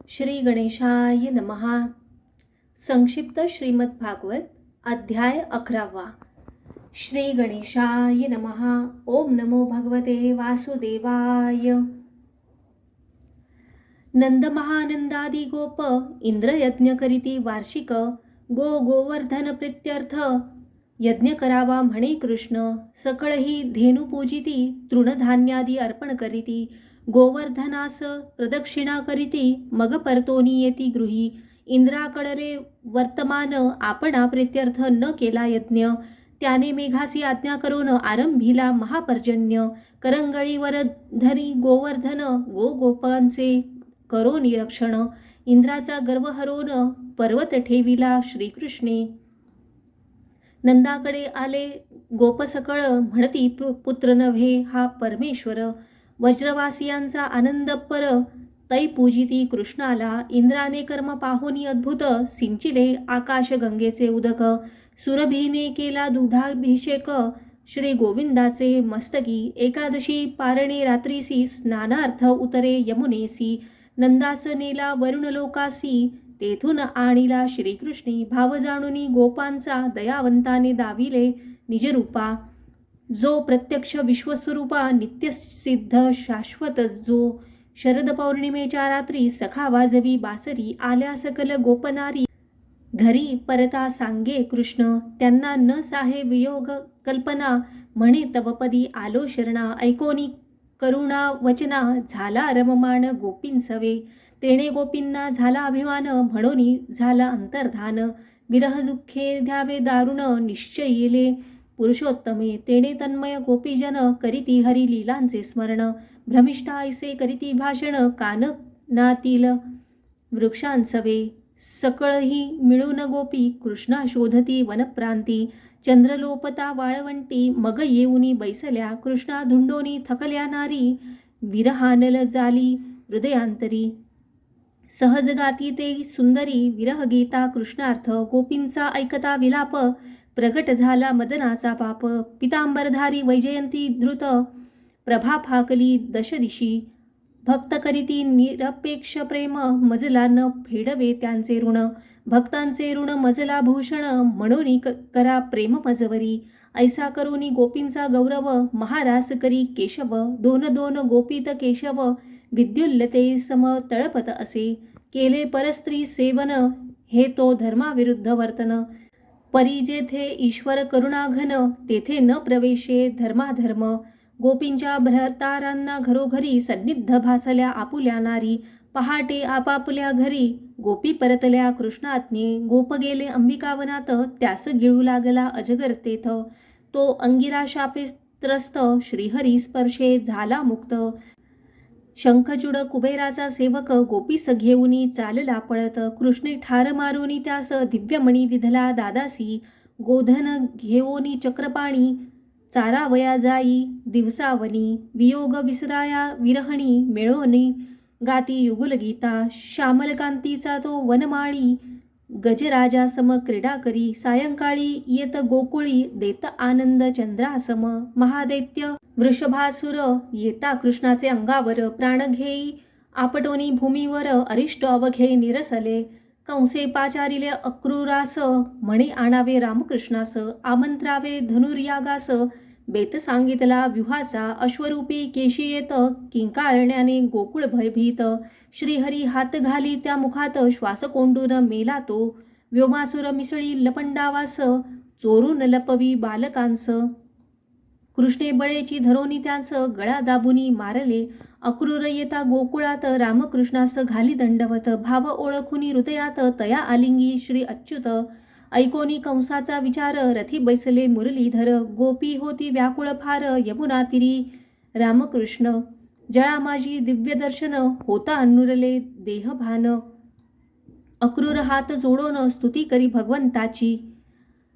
श्री गणेशाय नमः. संक्षिप्त श्रीमद भागवत अध्याय 11. श्री गणेशाय नमः. ओम नमो भगवते वासुदेवाय. नंद महानंदादी गोप इंद्रयज्ञ करीती वार्षिक गोवर्धन प्रीत्यर्थ यज्ञ करावा म्हणे कृष्ण. सकळही धेनु पूजिती तृणधान्यादी अर्पण करीती गोवर्धनास प्रदक्षिणा करीती मग परतोनी येती गृही. इंद्राकडे वर्तमान आपणा प्रीत्यर्थ न केला यज्ञ. त्याने मेघासी आज्ञा करून आरंभीला महापर्जन्य. करंगळीवर धरी गोवर्धन गोपांचे करो निरक्षण. इंद्राचा गर्व हरवून पर्वत ठेविला श्रीकृष्णे. नंदाकडे आले गोपसकळ म्हणती पुत्र नव्हे हा परमेश्वर. वज्रवासियांचा आनंद पर तै पूजिती कृष्णाला. इंद्राने कर्म पाहोनी अद्भुत सिंचिले आकाश गंगेचे उदक. सुरभीने केला दुधाभिषेक श्री गोविंदाचे मस्तकी. एकादशी पारणे रात्रीसी स्नानार्थ उतरे यमुनेसी. नंदास नेला वरुण लोकासी तेथून आणिला श्रीकृष्णी. भाव जाणूनी गोपांचा दयावंताने दाविले निजरूपा. जो प्रत्यक्ष विश्वस्वरूपा नित्यसिद्ध शाश्वत जो. शरद पौर्णिमेच्या रात्री सखा वाजवी बासरी. आल्या सकल गोपनारी घरी परता सांगे कृष्ण. त्यांना न साहे वियोग कल्पना म्हणे तवपदी आलो शरणा. ऐकोनी करुणा वचना झाला रममाण गोपींसवे. तेणे गोपींना झाला अभिमान म्हणोनी झाला अंतर्धान. विरह दुःखे द्यावे दारुण निश्चयिले पुरुषोत्तमे. तेणे तन्मय गोपीजन करीती हरी लीलांचे स्मरण. भ्रमिष्ठा ऐसे करीती भाषण काननातील वृक्षांसवे. सकळही मिळून गोपी कृष्णा शोधती वनप्रांती. चंद्रलोपता वाळवंटी मग येऊनी बैसल्या कृष्णा. धुंडोनी थकल्या नारी विरहानल जाली हृदयांतरी. सहज गाती ते सुंदरी विरह गीता कृष्णार्थ. गोपींचा ऐकता विलाप प्रगट झाला मदनाचा पाप. पितांबरधारी वैजयंती धृत प्रभा फाकली दशदिशी. भक्त करीती निरपेक्ष प्रेम मजला न फेडवे त्यांचे ऋण. भक्तांचे ऋण मजला भूषण म्हणून करा प्रेम मजवरी. ऐसा करूनी गोपींचा गौरव महारास करी केशव. दोन दोन गोपीत केशव विद्युल्लते सम तळपत असे. केले परस्त्री सेवन हे तो धर्माविरुद्ध वर्तन. परी जेथे ईश्वर करुणाघन तेथे न प्रवेशे धर्माधर्म. गोपींच्या भ्रतारांना घरोघरी सन्निध भासल्या आपुल्या नारी. पहाटे आपापल्या घरी गोपी परतल्या कृष्णाज्ञे. गोप गेले अंबिकावनात त्यास गिळू लागला अजगर तेथ. तो अंगिरा शापे त्रस्त श्रीहरी स्पर्शे झाला मुक्त. शंखचूड कुबेराचा सेवक गोपीस घेऊनी चालला पळत. कृष्णे ठार मारुनी त्यास दिव्यमणी दिधला दादासी. गोधन घेऊनी चक्रपाणी चारावया जाई दिवसावनी. वियोग विसराया विरहणी मिळोनी गाती युगुल गीता. श्यामलकांतीचा तो वनमाळी गजराजा सम क्रीडा करी. सायंकाळी येत गोकुळी देत आनंद चंद्रासम. महादैत्य वृषभासुर येता कृष्णाचे अंगावर. प्राण घेई आपटोनी भूमीवर अरिष्ट अवघे निरसले. कंसे पाचारिले अक्रूरास म्हणे आणावे रामकृष्णास. आमंत्रावे धनुर्यागास बेत सांगितला व्यूहाचा. अश्वरूपी केशी येत किंकाळण्याने गोकुळ भयभीत. श्रीहरी हात घाली त्या मुखात श्वास कोंडून मेला तो. व्योमासुर मिसळी लपंडावास चोरून लपवी बालकांस. कृष्णे बळेची धरोनी त्यांस गळा दाबुनी मारले. अक्रूर येता गोकुळात रामकृष्णास घाली दंडवत. भाव ओळखुनी हृदयात तया आलिंगी श्री अच्युत. ऐकोनी कंसाचा विचार रथी बैसले मुरलीधर. गोपी होती व्याकुळ फार यमुना तिरी रामकृष्ण. जळा माझी दिव्य दर्शन होता नुरले देहभान. अक्रूर हात जोडून स्तुती करी भगवंताची.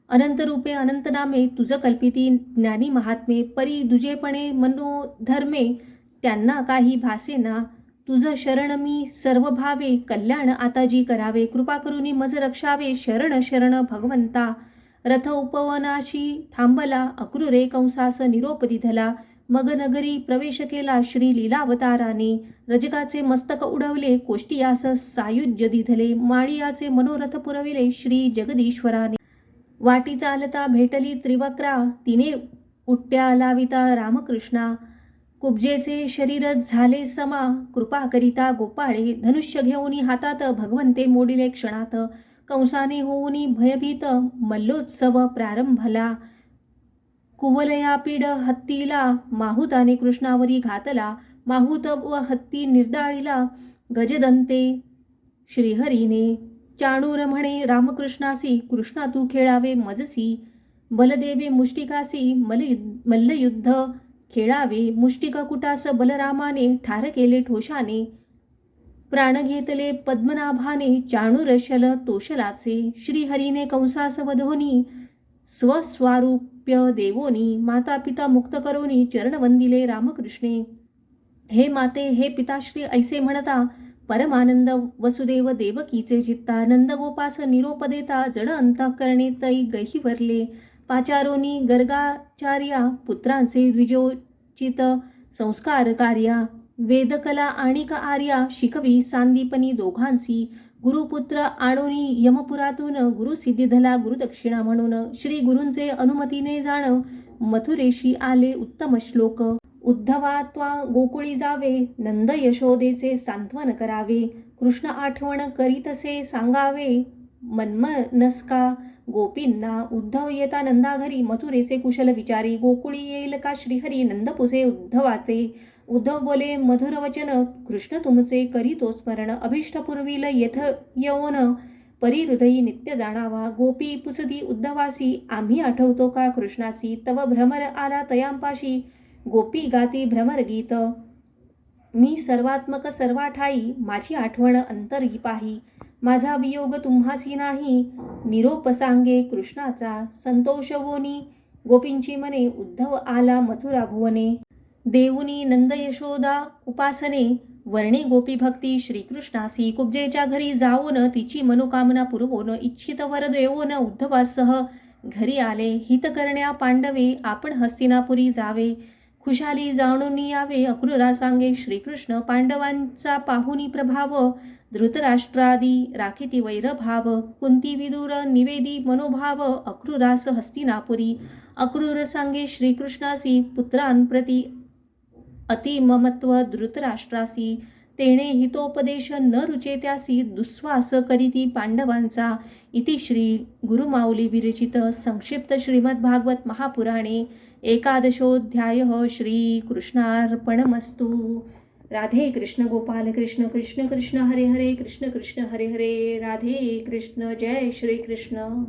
अनंत रूपे अनंत नामे तुझ कल्पिती ज्ञानी महात्मे. परी दुजेपणे मनोधर्मे त्यांना काही भासेना. तुझ शरण मी सर्व भावे कल्याण आता जी करावे. कृपा करुनी मज रक्षावे शरण शरण भगवंता. रथ उपवनाशी थांबला अक्रूरे कंसास निरोप दिधला. मग नगरी प्रवेश केला श्री लीलावताराने. रजकाचे मस्तक उडवले, कोष्टियास सायुज्य दिधले, माळियाचे मनोरथ पुरविले श्री जगदीश्वराने. वाटी चालता भेटली त्रिवक्रा, तिने उट्ट्या लाविता रामकृष्णा. कुब्जेचे शरीर झाले समा, कृपा करिता गोपाळे. धनुष्य घेऊनी हातात, भगवंते मोडिले क्षणात. कंसाने होऊनी भयभीत, मल्लोत्सव प्रारंभला. कुवलया पीड हत्तीला, माहुताने कृष्णावरी घातला. माहुत व हत्ती निर्दाळीला, गजदंते श्रीहरीने. चाणूर म्हणे रामकृष्णासी, कृष्णा तू खेळावे मजसी. बलदेवे मुष्टिकासी, मल्लयुद्ध खेळावे. मुष्टिक कुटास बलरामाने, ठार केले ठोशाने. प्राण घेतले पद्मनाभाने, चाणूर शल तोषलाचे. श्रीहरीने कंसास वधोनी, स्वस्वारूप्य देवोनी. माता पिता मुक्त करोनी, चरण वंदिले रामकृष्णे. हे माते हे पिताश्री ऐसे म्हणता, परमानंद वसुदेव देवकीचे चित्ता. नंदगोपास निरोप देता, जड अंतःकरणे तै गहिवरले. पाचारोनी गर्गाचार्या, पुत्रांचे द्विजोचित संस्कार कार्या. वेदकला आणिक आर्या, शिकवी सांदीपनी दोघांसी. गुरुपुत्र आणोनी यमपुरातून, गुरुसिद्धिधला गुरुदक्षिणा म्हणून. श्री गुरूंचे अनुमतीने जाण, मथुरेशी आले उत्तम श्लोक. उद्धवा त्वा गोकुळी जावे, नंद यशोदेचे सांत्वन करावे. कृष्ण आठवण करीतसे सांगावे, मनमनस्का गोपींना. उद्धव येता नंदाघरी, मथुरेचे कुशल विचारी. गोकुळी येईल का श्रीहरी, नंदपुसे उद्धवाते. उद्धव बोले मधुर वचन, कृष्ण तुमचे करीतो स्मरण. अभिष्ट पुरविल येथ येऊन, परी हृदयी नित्य जाणावा. गोपी पुसती उद्धवासी, आम्ही आठवतो का कृष्णासी. तव भ्रमर आला तयांपाशी, गोपी गाती भ्रमर गीत. मी सर्वात्मक सर्वाठाई, माझी आठवण अंतरी पाही. माझा वियोग तुम्हासी नाही, निरोप सांगे कृष्णाचा. संतोष वोनी गोपींची मने, उद्धव आला मथुरा भुवने. देऊनी नंद यशोदा उपासने, वर्णे गोपी भक्ती श्रीकृष्णासी. कुब्जेच्या घरी जाऊन, तिची मनोकामना पुरवून. इच्छित वर देऊन, उद्धवासह घरी आले. हित करण्या पांडवे, आपण हस्तिनापुरी जावे. खुशाली जाणून यावे, अक्रूरा सांगे श्रीकृष्ण. पांडवांचा पाहुनी प्रभाव, धृतराष्ट्रादी राखिती वैरभाव. कुंती विदुर निवेदी मनोभाव, अक्रूरास हस्तिनापुरी. अक्रूर सांगे श्रीकृष्णासी, पुत्रांप्रती अतिममत्व धृतराष्ट्रासी. तेणे हितोपदेश न रुचे त्यासी, दुस्वास करीती पांडवांचा. इति श्री गुरुमाऊली विरचित संक्षिप्त श्रीमद्भागवत महापुराणे एकादशोऽध्यायः. श्रीकृष्णार्पणमस्तु. राधे कृष्ण गोपाल कृष्ण कृष्ण कृष्ण हरे हरे, कृष्ण कृष्ण हरे हरे. राधे कृष्ण. जय श्री कृष्ण.